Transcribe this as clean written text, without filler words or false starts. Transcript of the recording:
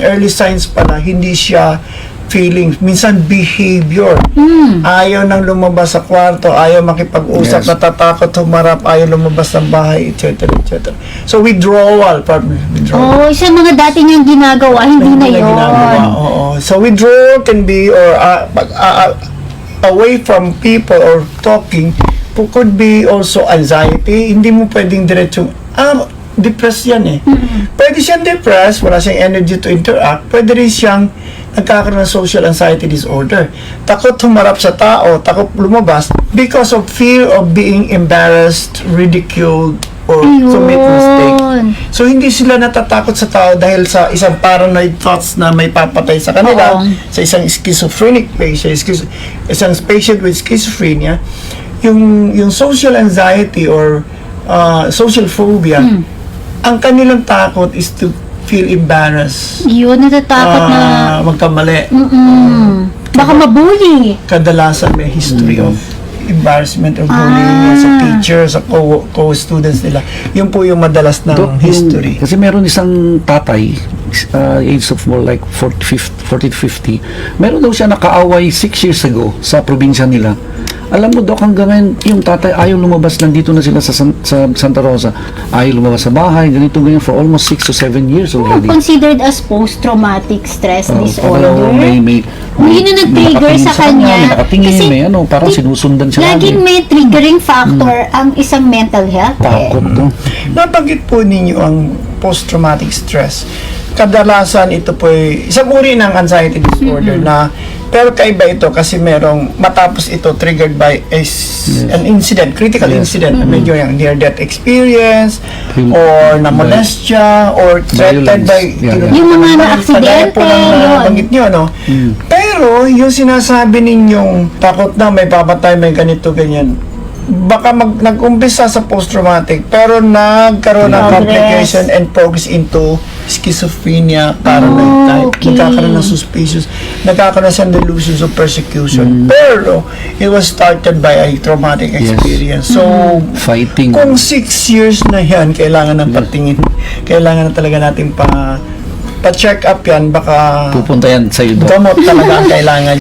Early signs pala, hindi siya feelings, minsan behavior. Ayaw nang lumabas sa kwarto, ayaw makipag-usap, Yes. natatakot humarap, ayaw lumabas ng bahay, etc. etc. So withdrawal, withdrawal. Sa mga dati niyang ginagawa, hindi na yun. Oo. So withdrawal can be or away from people or talking could be also anxiety. Hindi mo pwedeng diretsong depressed yan eh. Pwede siyang depressed, wala siyang energy to interact. Pwede rin siyang nagkakaroon ng social anxiety disorder. Takot humarap sa tao, takot lumabas because of fear of being embarrassed, ridiculed, or to make mistake. So, hindi sila natatakot sa tao dahil sa isang paranoid thoughts na may papatay sa kanila, sa isang schizophrenic patient, isang patient with schizophrenia, yung social anxiety or social phobia, ang kanilang takot is to feel embarrassed. Yun, natatakot na. Magkamali. Baka mabuli. Kadalasan may history of embarrassment or bullying sa teacher, sa co-students nila. Yun po yung madalas na history. Kasi meron isang tatay, age of more like 40 to 50, meron daw siya nakaaway 6 years ago sa probinsya nila. Alam mo, Doc, hanggang ngayon, yung tatay ayaw lumabas, nandito na sila sa Santa Rosa, ayaw lumabas sa bahay, ganito, ganyan, for almost 6 to 7 years already. Considered as post-traumatic stress disorder. May yun na nag-trigger sa kanya. May nakatingin, Kasi may parang sinusundan siya laging lagi. may triggering factor ang isang mental health. Takot to. Nabanggit po ninyo ang post-traumatic stress. Kadalasan ito po ay isang uri ng anxiety disorder na pero kaiba ito kasi merong matapos ito triggered by an incident, critical incident, medyo yung near-death experience or na-molestia or threatened by yung mga na-aksidente, nabanggit nyo, no? Pero yung sinasabi ninyong takot na may papatay, may ganito, ganyan, baka nag-umpisa sa post-traumatic pero nagkaroon ng complication and progress into schizophrenia, paranoid type, nagkakaroon ng suspicious, nagkakaroon ng delusions of persecution, pero it was started by a traumatic experience. So, fighting. Kung 6 years na yan, kailangan ng patingin, kailangan na talaga natin pa-check up yan, baka Pupunta yan sa'yo, Doc. gamot talaga ang kailangan.